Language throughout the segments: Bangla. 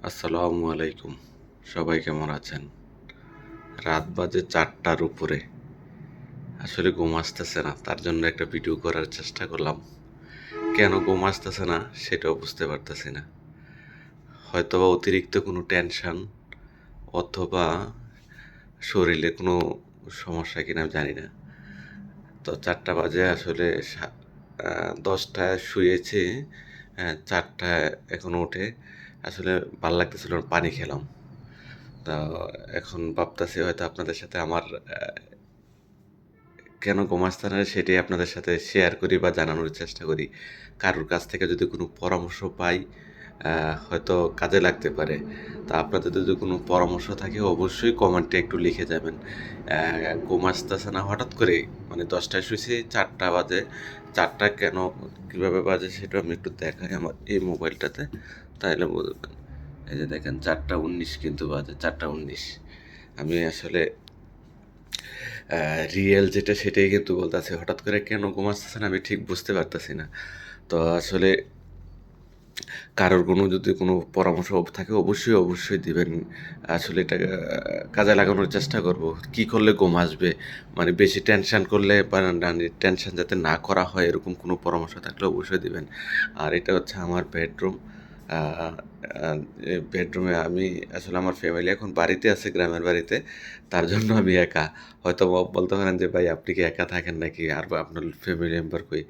আসসালামু আলাইকুম। সবাই কেমন আছেন? রাত বাজে ৪টার উপরে। আসলে ঘুম আসতেছে না। তার জন্য একটা ভিডিও করার চেষ্টা করলাম। কেন ঘুম আসতেছে না সেটাও বুঝতে পারতেছি না। হয়তোবা অতিরিক্ত কোনো টেনশন অথবা শরীরে কোনো সমস্যা কিনা আমি জানি না। তো ৪টা বাজে আসলে ১০টায় শুয়েছি, ৪টায় এখন উঠে আসলে ভাল লাগতেছিল না, পানি খেলাম। তো এখন ভাবতেছি হয়তো আপনাদের সাথে আমার কেন ঘুম আসতে না সেটাই আপনাদের সাথে শেয়ার করি বা জানানোর চেষ্টা করি। কারোর কাছ থেকে যদি কোনো পরামর্শ পাই, হয়তো কাজে লাগতে পারে। তা আপনাদের যদি কোনো পরামর্শ থাকে অবশ্যই কমেন্টে একটু লিখে যাবেন। ঘুম আসতেছে না হঠাৎ করেই, মানে ১০টায় শুইছি ৪টা বাজে। ৪টা কেন কিভাবে বাজে সেটা আমি একটু দেখাই আমার এই মোবাইলটাতে, তাইলে বুঝবেন। এই যে দেখেন ৪টা ১৯ কিন্তু বাজে, ৪টা ১৯। আমি আসলে রিয়েল যেটা সেটাই কিন্তু বলতেছি। হঠাৎ করে কেন ঘুম আসতেছে না আমি ঠিক বুঝতে পারতেছি না। তো আসলে কারোর কোনো যদি কোনো পরামর্শ থাকে অবশ্যই দিবেন। আসলে এটা কাজে লাগানোর চেষ্টা করব। কি করলে ঘুম আসবে? মানে বেশি টেনশন করলে বা টেনশন যাতে না করা হয় এরকম কোনো পরামর্শ থাকলে অবশ্যই দিবেন। আর এটা হচ্ছে আমার বেডরুম। আ আ বেডরুমে আমি আসলে আমার ফ্যামিলি এখন বাড়িতে আছে, গ্রামের বাড়িতে। তার জন্য আমি একা। হয়তো বলতে পারেন যে, "ভাই আপনি কি একা থাকেন নাকি? আর বা আপনার ফ্যামিলি মেম্বার কই?"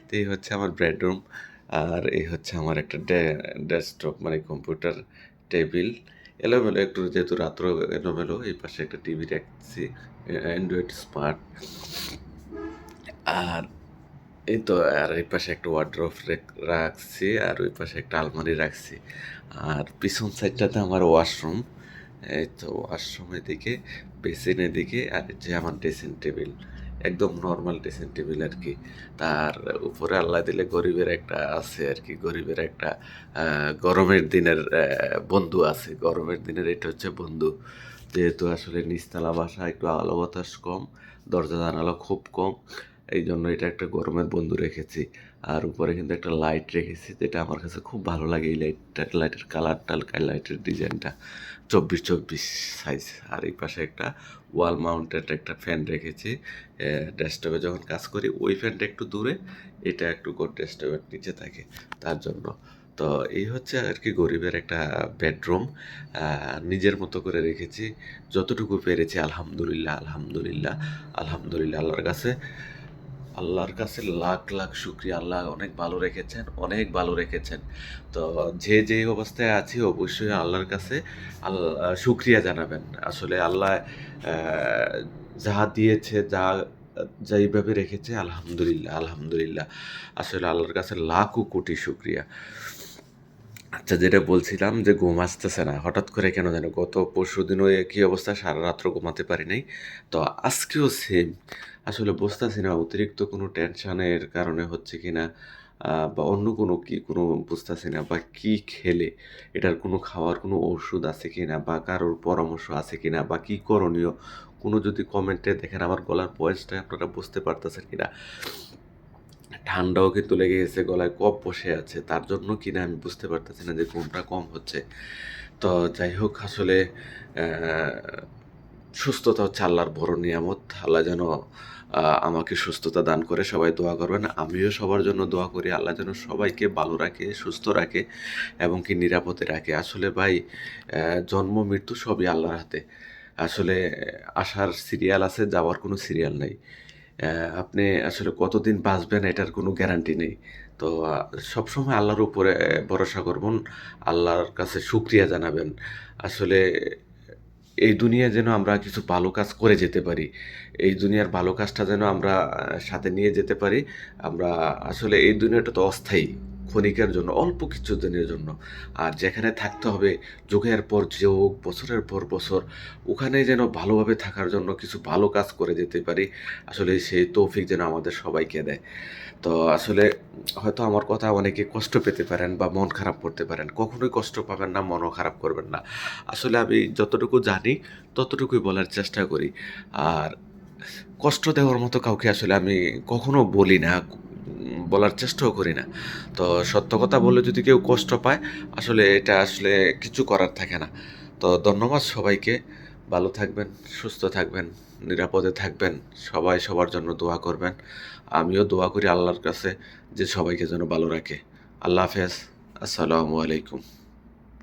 তো এই হচ্ছে আমার বেডরুম। আর এই হচ্ছে আমার একটা ডেস্কটপ মানে কম্পিউটার টেবিল। এলোমেলো একটু, যেহেতু রাত্র এলোমেলো। এই পাশে একটা টিভি রাখছি, অ্যান্ড্রয়েড স্মার্ট। আর এই তো, আর এই পাশে একটা ওয়ারড্রোব রাখছি, আর ওই পাশে একটা আলমারি রাখছি। আর পিছন সাইডটাতে আমার ওয়াশরুম। এই তো ওয়াশরুমের দিকে, বেসিনের দিকে, আর যে আমার ড্রেসিং টেবিল। একদম নরমাল ড্রেসিং টেবিল আরকি। তার উপরে আল্লাহ দিলে গরিবের একটা আছে আরকি। গরিবের একটা গরমের দিনের বন্ধু আছে। গরমের দিনের এটা হচ্ছে বন্ধু। যেহেতু আসলে নিচতলা বাসা, একটু আলো বাতাস কম, দরজা জানালা খুব কম। এইজন্য এটা একটা গরমের বন্ধু রেখেছি। আর উপরে কিন্তু একটা লাইট রেখেছি, যেটা আমার কাছে খুব ভালো লাগে। এই লাইটের কালারটা, লাইটের ডিজাইনটা ২৪-২৪ সাইজ। আর এই পাশে একটা ওয়াল মাউন্টেড একটা ফ্যান রেখেছি। ডেস্কটপে যখন কাজ করি ওই ফ্যানটা একটু দূরে, এটা একটু ডেস্কটপের নিচে থাকে, তার জন্য। তো এই হচ্ছে আরকি গরিবের একটা বেডরুম। নিজের মতো করে রেখেছি। যতটুকু পেরেছি আলহামদুলিল্লাহ আল্লাহর কাছে লাখ শুকরিয়া। আল্লাহ অনেক ভালো রেখেছেন, অনেক ভালো রেখেছেন। তো যে অবস্থায় আছি অবশ্যই আল্লাহর কাছে শুকরিয়া জানাবেন। আসলে আল্লাহ অ্যা যাহা দিয়েছে, যেইভাবে রেখেছে আলহামদুলিল্লাহ। আসলে আল্লাহর কাছে লাখো কোটি শুকরিয়া। আচ্ছা, যেটা বলছিলাম যে ঘুম আসতেছে না। হঠাৎ করে কেন জানি গত পরশুদিনও একই অবস্থা, সারারাত্র ঘুমাতে পারি নাই। তো আজকেও সেম। আসলে বুঝতেছি না অতিরিক্ত কোনো টেনশনের কারণে হচ্ছে কিনা, বা অন্য কোনো বুঝতেছি না, বা কি খেলে এটার কোনো খাওয়ার কোনো ঔষধ আছে কিনা, বা কারোর পরামর্শ আছে কিনা, বা কি করণীয়? কোনো যদি কমেন্টে দেখেন আমার গলার ভয়েসটা আপনারা বুঝতে পারতেছেন কিনা? ঠান্ডাও কিন্তু লেগে গেছে, গলায় কফ বসে আছে। তার জন্য কিনা আমি বুঝতে পারতেছি না যে ঘুমটা কম হচ্ছে। তো যাই হোক, আসলে অ্যা সুস্থতা হচ্ছে আল্লাহর বড় নিয়ামত। আল্লাহ যেন আমাকে সুস্থতা দান করে। সবাই দোয়া করবেন। আমিও সবার জন্য দোয়া করি। আল্লাহ যেন সবাইকে ভালো রাখে, সুস্থ রাখে এবং কি নিরাপদে রাখে। আসলে ভাই, জন্ম মৃত্যু সবই আল্লাহর হাতে। আসলে আসার সিরিয়াল আছে, যাওয়ার কোনো সিরিয়াল নাই। আপনি আসলে কতদিন বাঁচবেন এটার কোনো গ্যারান্টি নেই। তো সবসময় আল্লাহর উপরে ভরসা করবেন। আল্লাহর কাছে শুকরিয়া জানাবেন। আসলে এই দুনিয়ায় যেন আমরা কিছু ভালো কাজ করে যেতে পারি। এই দুনিয়ার ভালো কাজটা যেন আমরা সাথে নিয়ে যেতে পারি। আমরা আসলে এই দুনিয়াটা তো অস্থায়ী। ক্ষণিকের জন্য, অল্প কিছুদিনের জন্য। আর যেখানে থাকতে হবে যুগের পর যুগ, বছরের পর বছর, ওখানে যেন ভালোভাবে থাকার জন্য কিছু ভালো কাজ করে যেতে পারি। আসলে সেই তৌফিক যেন আমাদের সবাইকে দেয়। তো আসলে হয়তো আমার কথা অনেকে কষ্ট পেতে পারেন বা মন খারাপ করতে পারেন। কখনোই কষ্ট পাবেন না, মনও খারাপ করবেন না। আসলে আমি যতটুকু জানি ততটুকুই বলার চেষ্টা করি। আর কষ্ট দেওয়ার মতো কাউকে আসলে আমি কখনো বলি না। বলার চেষ্টাও করি না। তো সত্য কথা বললে যদি কেউ কষ্ট পায়, আসলে এটা আসলে কিছু করার থাকে না। তো ধন্যবাদ সবাইকে। ভালো থাকবেন, সুস্থ থাকবেন, নিরাপদে থাকবেন। সবাই সবার জন্য দোয়া করবেন। আমিও দোয়া করি আল্লাহর কাছে যে সবাইকে যেন ভালো রাখে। আল্লাহ হাফেজ। আসসালামু আলাইকুম।